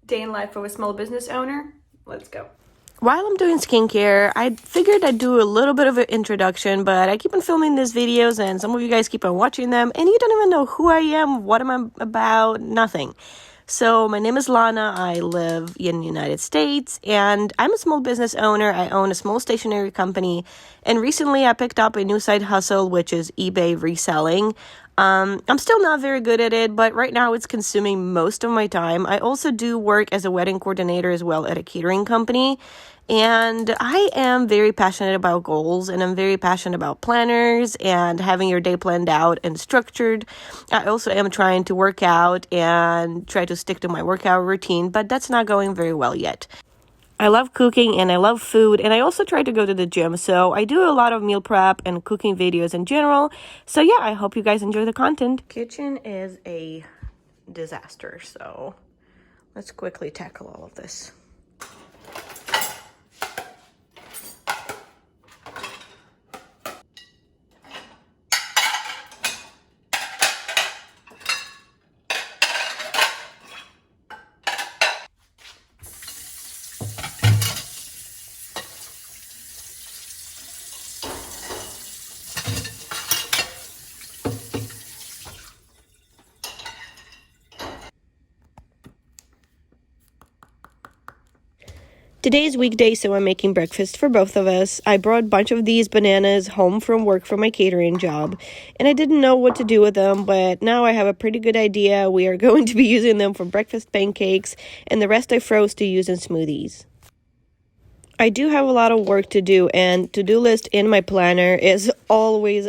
Day in life of a small business owner. Let's go. While I'm doing skincare, I figured I'd do a little bit of an introduction, but I keep on filming these videos and some of you guys keep on watching them and you don't even know who I am, what am I about, nothing. So my name is Lana, I live in the United States, and I'm a small business owner. I own a small stationery company, and recently I picked up a new side hustle, which is eBay reselling. I'm still not very good at it, but right now it's consuming most of my time. I also do work as a wedding coordinator as well at a catering company. And I am very passionate about goals, and I'm very passionate about planners and having your day planned out and structured. I also am trying to work out and try to stick to my workout routine, but that's not going very well yet. I love cooking and I love food, and I also try to go to the gym, so I do a lot of meal prep and cooking videos in general. So yeah, I hope you guys enjoy the content. Kitchen is a disaster, so let's quickly tackle all of this. Today is weekday, so I'm making breakfast for both of us. I brought a bunch of these bananas home from work for my catering job, and I didn't know what to do with them, but now I have a pretty good idea. We are going to be using them for breakfast pancakes, and the rest I froze to use in smoothies. I do have a lot of work to do, and to-do list in my planner is always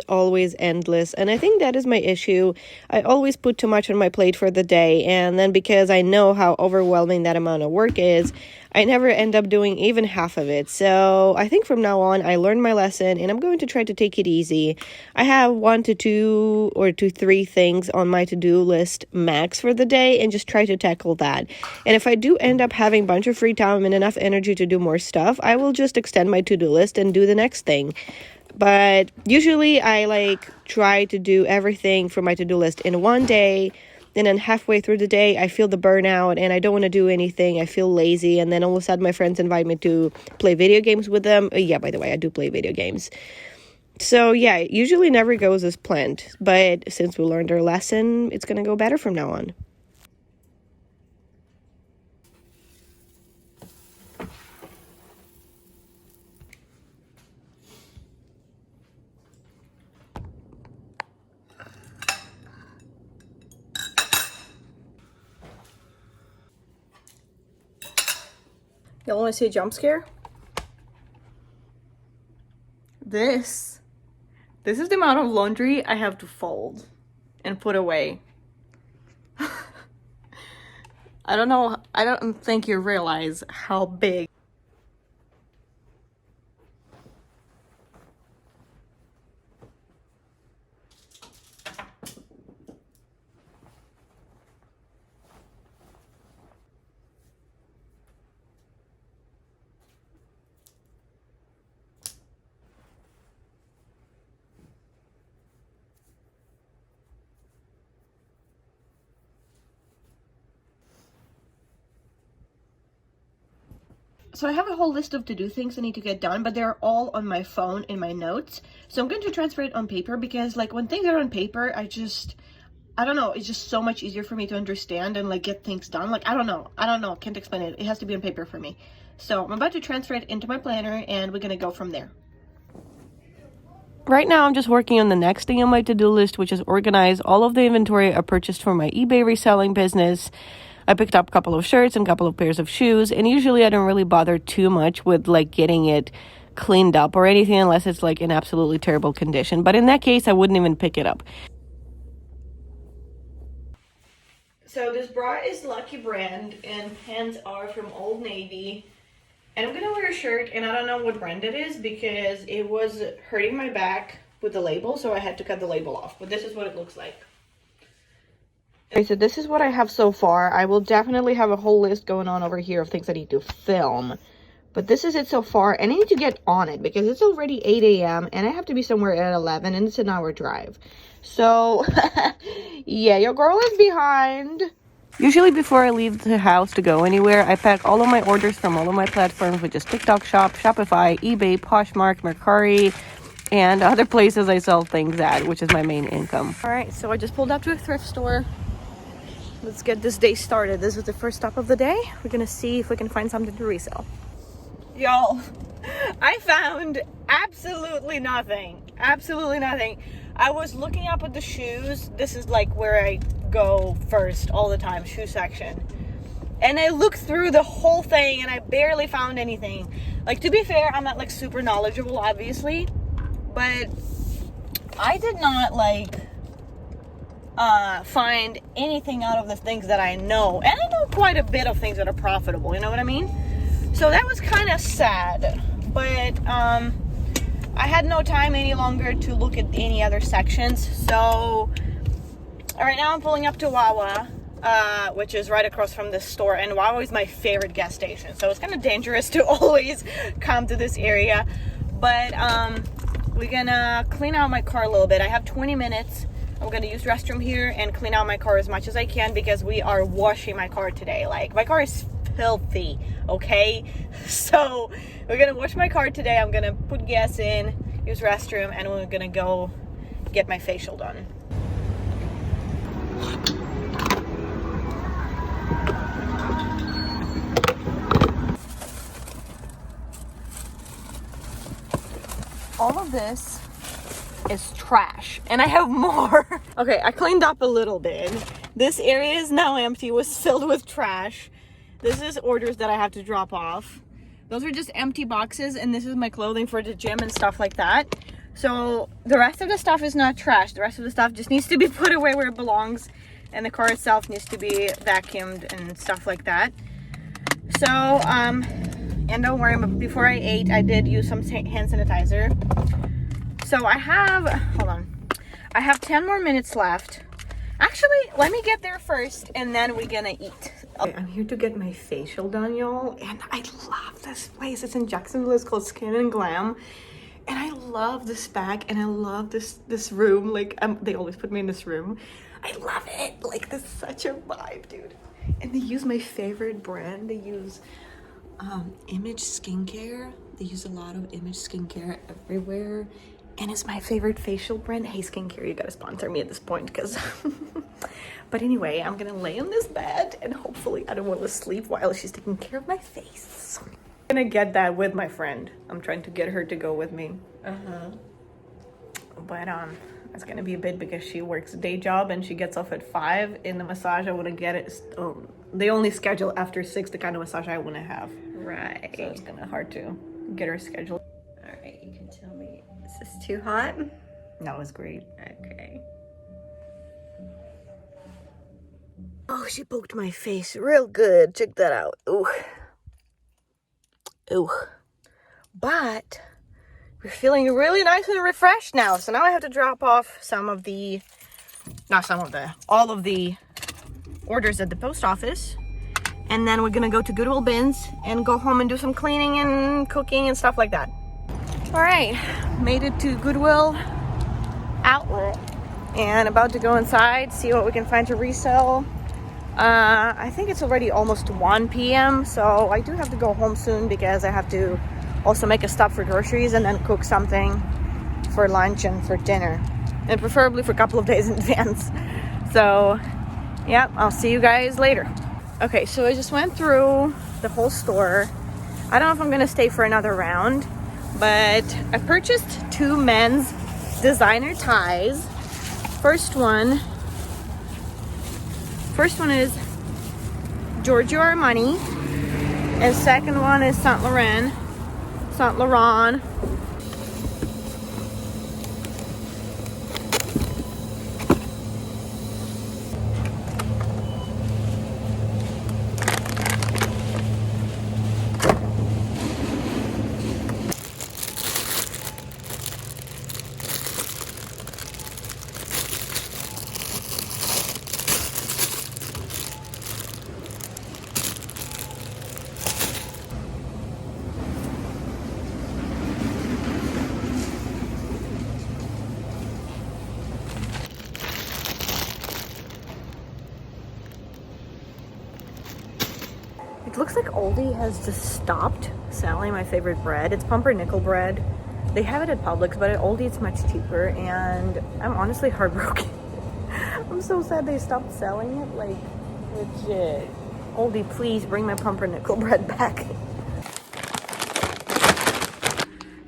endless, and I think that is my issue. I always put too much on my plate for the day, and then because I know how overwhelming that amount of work is, I never end up doing even half of it. So I think from now on, I learned my lesson, and I'm going to try to take it easy. I have 1 to 2 or 2 to 3 things on my to-do list max for the day, and just try to tackle that. And if I do end up having a bunch of free time and enough energy to do more stuff, I will just extend my to-do list and do the next thing. But usually I try to do everything from my to-do list in one day, and then halfway through the day I feel the burnout and I don't want to do anything. I feel lazy, and then all of a sudden my friends invite me to play video games with them. Yeah, by the way, I do play video games. So yeah, it usually never goes as planned, but since we learned our lesson, it's gonna go better from now on. Y'all want to see a jump scare? This is the amount of laundry I have to fold and put away. I don't think you realize how big. So I have a whole list of to-do things I need to get done, but they're all on my phone in my notes. So I'm going to transfer it on paper because when things are on paper, I don't know, it's just so much easier for me to understand and get things done. I don't know, can't explain it. It has to be on paper for me. So I'm about to transfer it into my planner and we're going to go from there. Right now, I'm just working on the next thing on my to-do list, which is organize all of the inventory I purchased for my eBay reselling business. I picked up a couple of shirts and a couple of pairs of shoes, and usually I don't really bother too much with getting it cleaned up or anything unless it's in absolutely terrible condition. But in that case, I wouldn't even pick it up. So this bra is Lucky brand and pants are from Old Navy. And I'm gonna wear a shirt, and I don't know what brand it is because it was hurting my back with the label, so I had to cut the label off. But this is what it looks like. Okay, so this is what I have so far. I will definitely have a whole list going on over here of things I need to film. But this is it so far, and I need to get on it because it's already 8 a.m. and I have to be somewhere at 11, and it's an hour drive. So, yeah, your girl is behind. Usually before I leave the house to go anywhere, I pack all of my orders from all of my platforms, which is TikTok Shop, Shopify, eBay, Poshmark, Mercari, and other places I sell things at, which is my main income. All right, so I just pulled up to a thrift store. Let's get this day started. This is the first stop of the day. We're gonna see if we can find something to resell. Y'all, I found absolutely nothing. Absolutely nothing. I was looking up at the shoes. This is like where I go first all the time, shoe section. And I looked through the whole thing and I barely found anything. Like, to be fair, I'm not like super knowledgeable, obviously, but I did not like find anything out of the things that I know. And I know quite a bit of things that are profitable, you know what I mean? So that was kind of sad, but I had no time any longer to look at any other sections. So right now I'm pulling up to Wawa, which is right across from this store, and Wawa is my favorite gas station. So it's kind of dangerous to always come to this area, but we're gonna clean out my car a little bit. I have 20 minutes. I'm gonna use the restroom here and clean out my car as much as I can because we are washing my car today. Like, my car is filthy, okay? So we're gonna wash my car today. I'm gonna put gas in, use restroom, and we're gonna go get my facial done. All of this is trash, and I have more. Okay, I cleaned up a little bit. This area is now empty. It was filled with trash. This is orders that I have to drop off. Those are just empty boxes, and this is my clothing for the gym and stuff like that. So the rest of the stuff is not trash. The rest of the stuff just needs to be put away where it belongs, and the car itself needs to be vacuumed and stuff like that. So and don't worry, before I ate, I did use some hand sanitizer. So I have, hold on, I have 10 more minutes left. Actually, let me get there first, and then we're gonna eat. Okay, I'm here to get my facial done, y'all, and I love this place. It's in Jacksonville. It's called Skin and Glam, and I love this bag, and I love this room. Like, they always put me in this room. I love it. Like, this is such a vibe, dude. And they use my favorite brand. They use Image Skincare. They use a lot of Image Skincare everywhere. And it's my favorite facial brand. Hey, Skincare, you gotta sponsor me at this point, because... But anyway, I'm gonna lay in this bed, and hopefully I don't want to sleep while she's taking care of my face. I'm gonna get that with my friend. I'm trying to get her to go with me. But it's gonna be a bit because she works a day job and she gets off at 5. In the massage, I wanna get it. They only schedule after 6 the kind of massage I wanna have. Right. So it's kind of hard to get her scheduled. All right, you can tell me. Is this too hot? No, it's great. Okay. Oh, she poked my face real good. Check that out. Ooh. Ooh. But we're feeling really nice and refreshed now. So now I have to drop off all of the orders at the post office. And then we're gonna go to Goodwill bins and go home and do some cleaning and cooking and stuff like that. All right, made it to Goodwill outlet and about to go inside, see what we can find to resell. I think it's already almost 1 p.m. so I do have to go home soon because I have to also make a stop for groceries and then cook something for lunch and for dinner, and preferably for a couple of days in advance. So yeah, I'll see you guys later. Okay, so I just went through the whole store. I don't know if I'm gonna stay for another round, but I purchased 2 men's designer ties. First one is Giorgio Armani, and second one is Saint Laurent. It looks like Aldi has just stopped selling my favorite bread. It's pumpernickel bread. They have it at Publix, but at Aldi it's much cheaper, and I'm honestly heartbroken. I'm so sad they stopped selling it, like, legit. Aldi, please bring my pumpernickel bread back.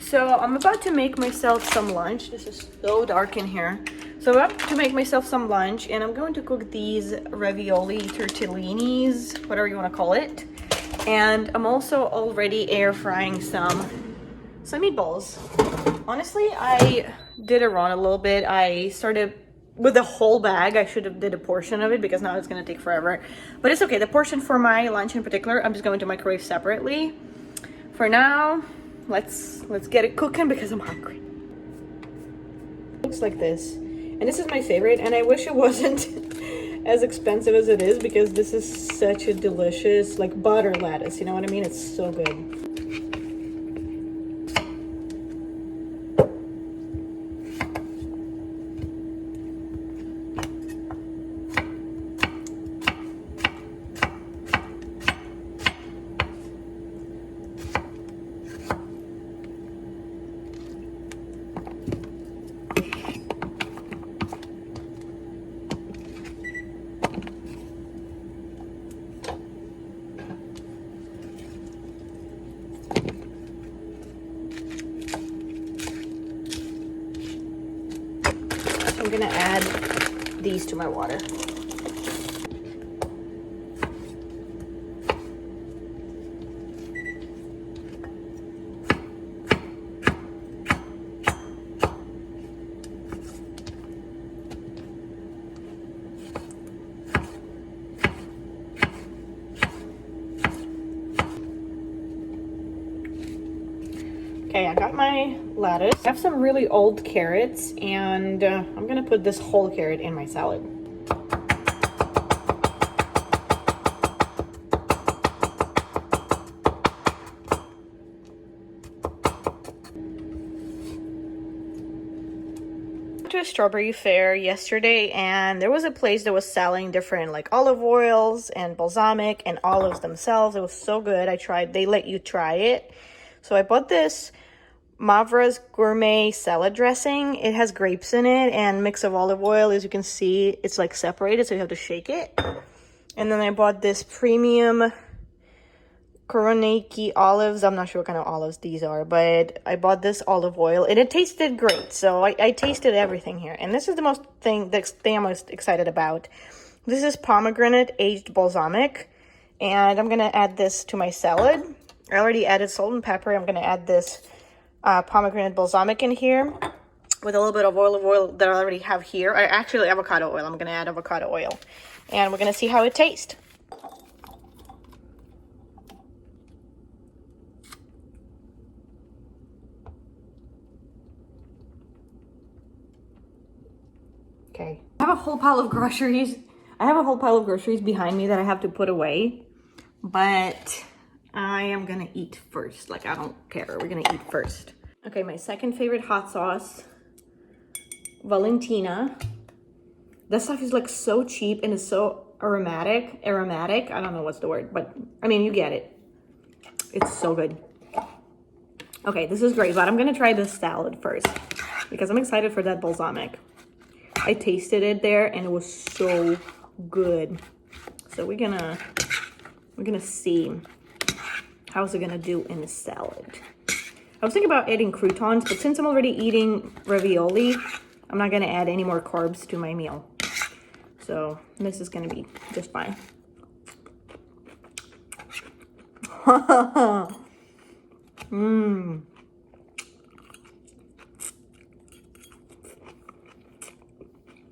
So I'm about to make myself some lunch. This is so dark in here. So I'm about to make myself some lunch, and I'm going to cook these ravioli tortellinis, whatever you want to call it. And I'm also already air frying some meatballs. Honestly, I did it wrong a little bit. I started with the whole bag. I should have did a portion of it because now it's gonna take forever. But it's okay. The portion for my lunch in particular, I'm just going to microwave separately. For now, let's get it cooking because I'm hungry. Looks like this, and this is my favorite, and I wish it wasn't as expensive as it is because this is such a delicious, like, butter lettuce, you know what I mean? It's so good. I'm gonna add these to my water. Okay, I got my lettuce. I have some really old carrots, and I'm gonna put this whole carrot in my salad. To a strawberry fair yesterday, and there was a place that was selling different, like, olive oils and balsamic and olives themselves. It was so good. I tried. They let you try it. So I bought this Mavra's gourmet salad dressing. It has grapes in it and mix of olive oil. As you can see, it's like separated, so you have to shake it. And then I bought this premium 꽱ᴏᴜᴜ olives. I'm not sure what kind of olives these are, but I bought this olive oil, and it tasted great. So I tasted everything here, and this is the thing I'm most excited about. This is pomegranate aged balsamic, and I'm gonna add this to my salad. I already added salt and pepper. I'm gonna add this pomegranate balsamic in here with a little bit of olive oil that I already have here. Actually, avocado oil. I'm gonna add avocado oil, and we're gonna see how it tastes. Okay, I have a whole pile of groceries. Behind me that I have to put away, but I am gonna eat first. Like, I don't care. We're gonna eat first. Okay, my second favorite hot sauce, Valentina. This stuff is like so cheap and it's so aromatic. I don't know what's the word, but I mean, you get it. It's so good. Okay, this is great, but I'm gonna try this salad first because I'm excited for that balsamic. I tasted it there and it was so good. So we're gonna see how's it gonna do in the salad. I was thinking about adding croutons, but since I'm already eating ravioli, I'm not gonna add any more carbs to my meal. So this is gonna be just fine. Mmm.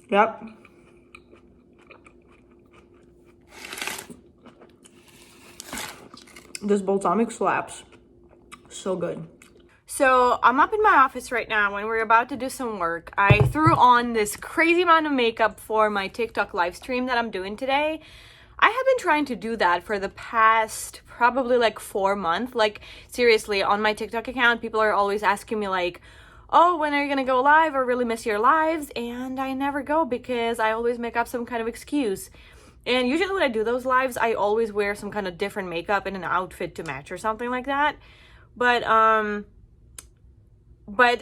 Yep. This balsamic slaps. So good. So I'm up in my office right now and we're about to do some work. I threw on this crazy amount of makeup for my TikTok live stream that I'm doing today. I have been trying to do that for the past probably like 4 months. Like, seriously, on my TikTok account, people are always asking me like, oh, when are you gonna go live? I really miss your lives. And I never go because I always make up some kind of excuse. And usually when I do those lives, I always wear some kind of different makeup and an outfit to match or something like that. But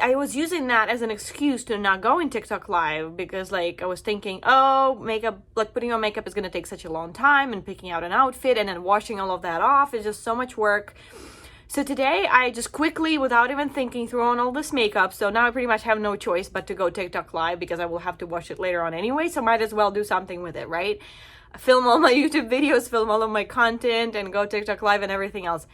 I was using that as an excuse to not go in TikTok live, because like I was thinking, oh, makeup, like putting on makeup is going to take such a long time, and picking out an outfit and then washing all of that off is just so much work. So today I just quickly, without even thinking, threw on all this makeup. So now I pretty much have no choice but to go TikTok live, because I will have to wash it later on anyway. So might as well do something with it, right? Film all my YouTube videos, film all of my content, and go TikTok live and everything else.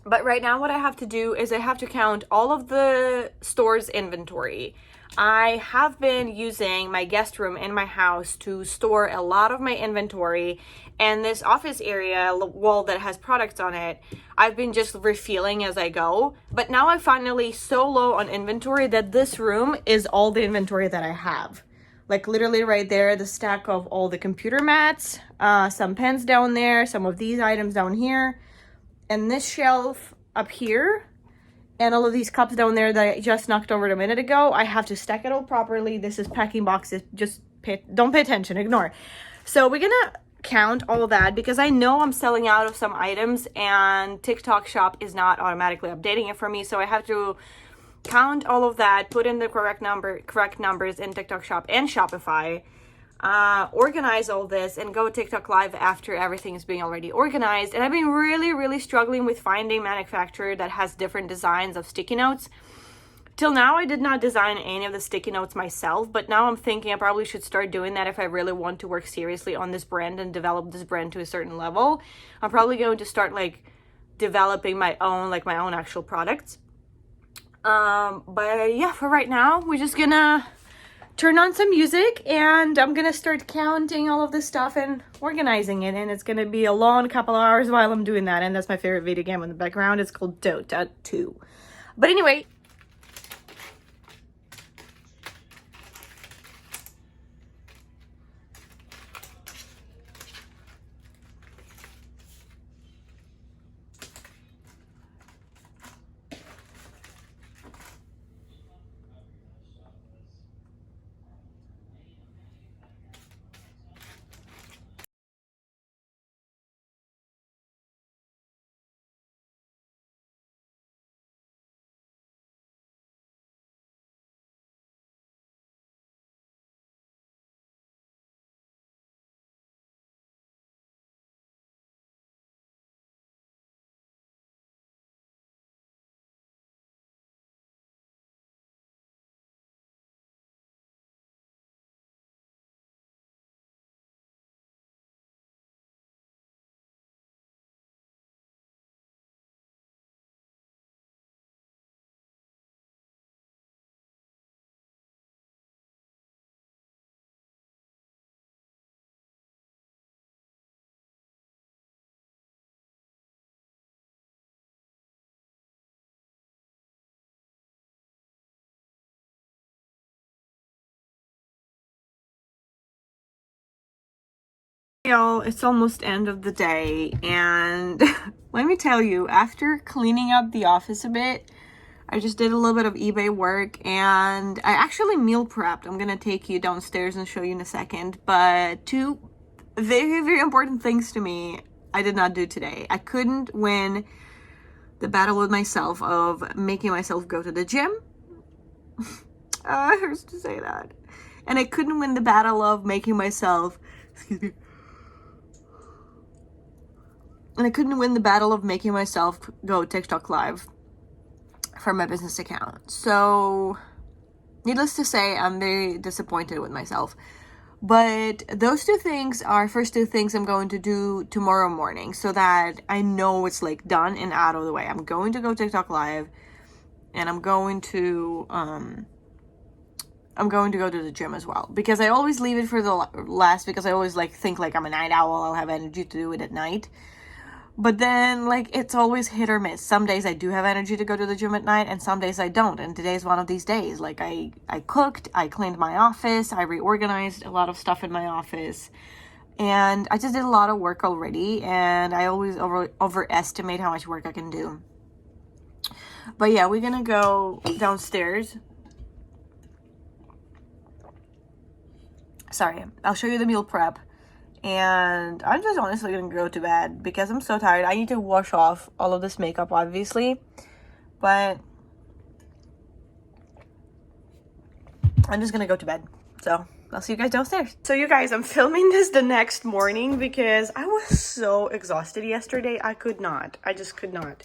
But right now what I have to do is I have to count all of the store's inventory. I have been using my guest room in my house to store a lot of my inventory, and this office area wall that has products on it, I've been just refilling as I go. But now I'm finally so low on inventory that this room is all the inventory that I have. Like literally right there, the stack of all the computer mats, some pens down there, some of these items down here, and this shelf up here, and all of these cups down there that I just knocked over a minute ago. I have to stack it all properly. This is packing boxes. Just don't pay attention, ignore. So we're gonna count all that, because I know I'm selling out of some items and TikTok shop is not automatically updating it for me. So I have to count all of that, put in the correct numbers in TikTok shop and Shopify, organize all this, and go TikTok live after everything is being already organized. And I've been really struggling with finding manufacturer that has different designs of sticky notes. Till now I did not design any of the sticky notes myself, but now I'm thinking I probably should start doing that if I really want to work seriously on this brand and develop this brand to a certain level. I'm probably going to start like developing my own actual products. But yeah, for right now we're just gonna turn on some music, and I'm gonna start counting all of this stuff and organizing it, and it's gonna be a long couple of hours while I'm doing that. And that's my favorite video game in the background. It's called Dota 2. But anyway, y'all, it's almost end of the day, and let me tell you, after cleaning up the office a bit, I just did a little bit of eBay work, and I actually meal prepped. I'm gonna take you downstairs and show you in a second, but two very important things to me I did not do today. I couldn't win the battle with myself of making myself go to the gym. It hurts to say that. And I couldn't win the battle of making myself, excuse me, and I couldn't win the battle of making myself go TikTok live for my business account. So needless to say, I'm very disappointed with myself. But those two things are first two things I'm going to do tomorrow morning, so that I know it's like done and out of the way. I'm going to go TikTok live, and I'm going to go to the gym as well, because I always leave it for the last, because I always like think like I'm a night owl, I'll have energy to do it at night. But then, like, it's always hit or miss. Some days I do have energy to go to the gym at night, and some days I don't. And today's one of these days. Like, I cooked, I cleaned my office, I reorganized a lot of stuff in my office. And I just did a lot of work already, and I always overestimate how much work I can do. But yeah, we're gonna go downstairs. sorry, I'll show you the meal prep. And I'm just honestly gonna go to bed because I'm so tired. I need to wash off all of this makeup, obviously, but I'm just gonna go to bed. So I'll see you guys downstairs. So you guys, I'm filming this the next morning because I was so exhausted yesterday. I just could not.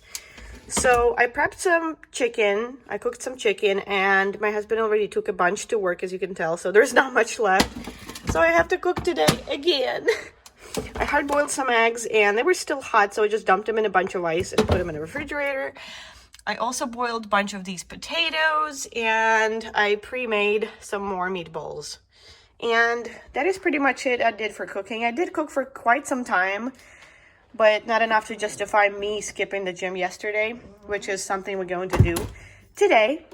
So I prepped some chicken. I cooked some chicken, and my husband already took a bunch to work, as you can tell, so there's not much left. So I have to cook today again. I hard boiled some eggs and they were still hot, so I just dumped them in a bunch of ice and put them in the refrigerator. I also boiled a bunch of these potatoes, and I pre-made some more meatballs. And that is pretty much it I did for cooking. I did cook for quite some time, but not enough to justify me skipping the gym yesterday, which is something we're going to do today.